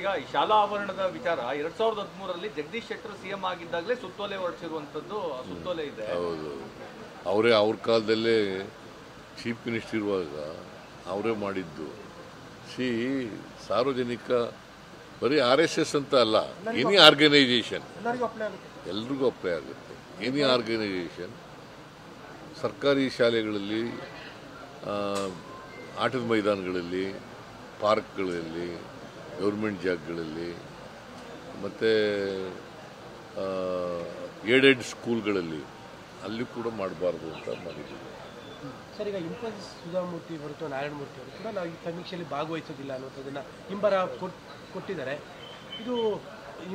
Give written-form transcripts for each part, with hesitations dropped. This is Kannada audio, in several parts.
ಈಗ ಈ ಶಾಲಾ ಆವರಣದ ವಿಚಾರ 2013ರಲ್ಲಿ ಜಗದೀಶ್ ಶೆಟ್ಟರ್ ಸಿಎಂ ಆಗಿದ್ದಾಗಲೇ ಸುತ್ತೋಲೆ ಹೊರಡಿಸಿರುವಂತದ್ದು ಸುತ್ತೋಲೆ ಇದೆ. ಹೌದು, ಅವರೇ ಅವ್ರ ಕಾಲದಲ್ಲೇ ಚೀಫ್ ಮಿನಿಸ್ಟರ್ ಇರುವಾಗ ಅವರೇ ಮಾಡಿದ್ದು. ಸಾರ್ವಜನಿಕ ಬರೀ RSS ಅಂತ ಅಲ್ಲ, ಎನಿ ಆರ್ಗನೈಸೇಷನ್ ಎಲ್ರಿಗೂ ಅಪ್ಲೈ ಆಗುತ್ತೆ. ಎನಿ ಆರ್ಗನೈಸೇಷನ್ ಸರ್ಕಾರಿ ಶಾಲೆಗಳಲ್ಲಿ, ಆಟದ ಮೈದಾನಗಳಲ್ಲಿ, ಪಾರ್ಕ್ಗಳಲ್ಲಿ, ಗೌರ್ಮೆಂಟ್ ಜಾಗಗಳಲ್ಲಿ ಮತ್ತು ಏಡೆಡ್ ಸ್ಕೂಲ್ಗಳಲ್ಲಿ ಅಲ್ಲಿ ಕೂಡ ಮಾಡಬಾರ್ದು ಅಂತ ಮಾಡಿದ್ದೀವಿ. ಸರ್, ಈಗ ಇನ್ಫೋಸಿಸ್ ಸುಧಾಮೂರ್ತಿ ಹೊರತು ನಾರಾಯಣಮೂರ್ತಿ ಅವರು ಕೂಡ ನಾವು ಈ ಸಮೀಕ್ಷೆಯಲ್ಲಿ ಭಾಗವಹಿಸೋದಿಲ್ಲ ಅನ್ನೋದನ್ನ ಹಿಂಬರ ಕೊಟ್ಟಿದ್ದಾರೆ. ಇದು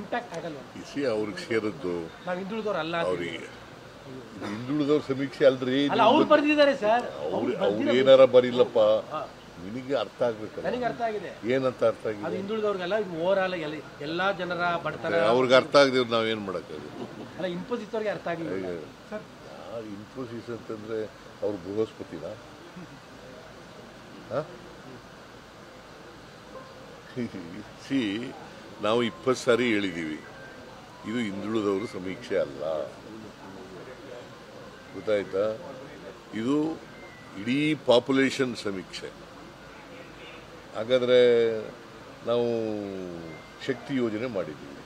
ಇಂಪ್ಯಾಕ್ಟ್ ಆಗಲ್ಲ? ಅವ್ರಿಗೆ ಸೇರಿದ್ದು ನಾವು ಹಿಂದುಳಿದವ್ರು ಅಲ್ಲ, ಅವರಿಗೆ ಹಿಂದುಳಿದವ್ರ ಸಮೀಕ್ಷೆ ಅಲ್ರಿ. ಅವ್ರು ಬರೆದಿದ್ದಾರೆ ಸರ್. ಅವ್ರು ಏನಾರ ಬರೀಲಪ್ಪ, ನಿನಗೆ ಅರ್ಥ ಆಗ್ಬೇಕು. ನನಗೆ ಅರ್ಥ ಆಗಿದೆ. ಏನಂತ ಅರ್ಥ ಆಗಿದೆ? ಅದು ಹಿಂದುಳಿದವ್ರಿಗೆಲ್ಲ ಓವರ್ ಆಲ್ ಎಲ್ಲಾ ಜನರ ಬಡತನ. ಅವ್ರಿಗೆ ಅರ್ಥ ಆಗದಿವ್ರು ನಾವೇನ್ ಮಾಡಕ್ಕಾಗುತ್ತೆ? ಅಲ್ಲ, ಇನ್ಫೋಸಿಸ್ ಅವ್ರಿಗೆ ಅರ್ಥ ಆಗಿದೆ. ಇನ್ಫೋಸಿಸ್ ಅಂತಂದ್ರೆ ಅವ್ರು ಬೃಹಸ್ಪತಿನ? ನಾವು 20 ಸಾರಿ ಹೇಳಿದೀವಿ, ಇದು ಹಿಂದುಳಿದವರು ಸಮೀಕ್ಷೆ ಅಲ್ಲ, ಗೊತ್ತಾಯ್ತಾ? ಇದು ಇಡೀ ಪಾಪ್ಯುಲೇಷನ್ ಸಮೀಕ್ಷೆ. ಹಾಗಾದ್ರೆ ನಾವು ಶಕ್ತಿ ಯೋಜನೆ ಮಾಡಿದ್ದೀವಿ.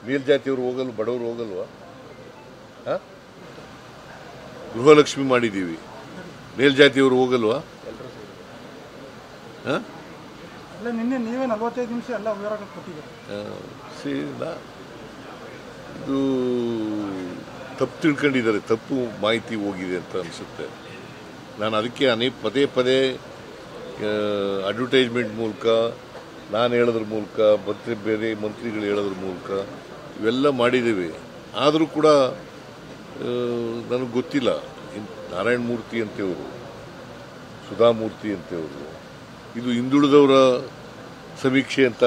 ಮೇಲ್ಜಾತಿಯವರು ಹೋಗಲ್ವ, ಬಡವರು ಹೋಗಲ್ವಾ? ಗೃಹಲಕ್ಷ್ಮಿ ಮಾಡಿದ್ದೀವಿ, ಮೇಲ್ಜಾತಿಯವರು ಹೋಗಲ್ವಾ? ನಿನ್ನೆ ನೀವೇ 45 ನಿಮಿಷ ಎಲ್ಲ ವಿವರ ಕೊಟ್ಟಿದ್ದೀರಿ. ಇದು ತಪ್ಪು ತಿಳ್ಕೊಂಡಿದ್ದಾರೆ, ತಪ್ಪು ಮಾಹಿತಿ ಹೋಗಿದೆ ಅಂತ ಅನಿಸುತ್ತೆ. ನಾನು ಅದಕ್ಕೆ ಪದೇ ಪದೇ ಅಡ್ವರ್ಟೈಸ್ಮೆಂಟ್ ಮೂಲಕ, ನಾನು ಹೇಳೋದ್ರ ಮೂಲಕ, ಬೇರೆ ಮಂತ್ರಿಗಳು ಹೇಳೋದ್ರ ಮೂಲಕ ಇವೆಲ್ಲ ಮಾಡಿದ್ದೀವಿ. ಆದರೂ ಕೂಡ ನನಗೆ ಗೊತ್ತಿಲ್ಲ. ನಾರಾಯಣಮೂರ್ತಿ ಅಂತೇವರು, ಸುಧಾಮೂರ್ತಿ ಅಂತೇವರು, ಇದು ಹಿಂದುಳಿದವರ ಸಮೀಕ್ಷೆ ಅಂತ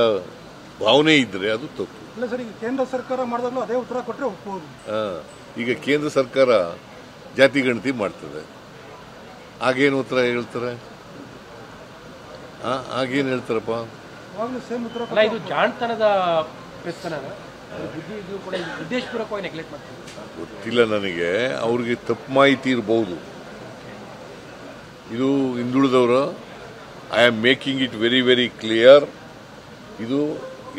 ಭಾವನೆ ಇದ್ರೆ ಅದು ತಪ್ಪು. ಇಲ್ಲ ಸರ್, ಈಗ ಕೇಂದ್ರ ಸರ್ಕಾರ ಮಾಡಿದಾಗಲೂ ಅದೇ ಉತ್ತರ ಕೊಟ್ಟರೆ ಒಪ್ಪಬಹುದು. ಈಗ ಕೇಂದ್ರ ಸರ್ಕಾರ ಜಾತಿ ಗಣತಿ ಮಾಡ್ತದೆ, ಆಗೇನು ಉತ್ತರ ಹೇಳ್ತಾರೆ? ಆಗೇನು ಹೇಳ್ತಾರಪ್ಪ? ಇದು ಜಾಣತನದ ಉದ್ದೇಶಪೂರ್ವಕವಾಗಿ ನೆಗ್ಲೆಕ್ಟ್ ಮಾಡ್ತಾರೆ. ಗೊತ್ತಿಲ್ಲ ನನಗೆ, ಅವ್ರಿಗೆ ತಪ್ಪು ಮಾಹಿತಿ ಇರಬಹುದು. ಇದು ಹಿಂದುಳಿದವರ, I am making it very very clear. ಇದು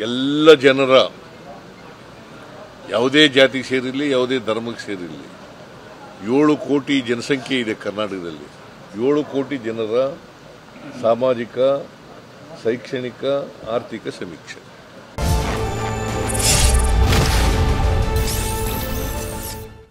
ಎಲ್ಲ ಜನರ, ಯಾವುದೇ ಜಾತಿಗೆ ಸೇರಿರಲಿ, ಯಾವುದೇ ಧರ್ಮಕ್ಕೆ ಸೇರಿರಲಿ, 7 ಕೋಟಿ ಜನಸಂಖ್ಯೆ ಇದೆ ಕರ್ನಾಟಕದಲ್ಲಿ. 7 ಕೋಟಿ ಜನರ ಸಾಮಾಜಿಕ, ಶೈಕ್ಷಣಿಕ, ಆರ್ಥಿಕ ಸಮೀಕ್ಷೆ.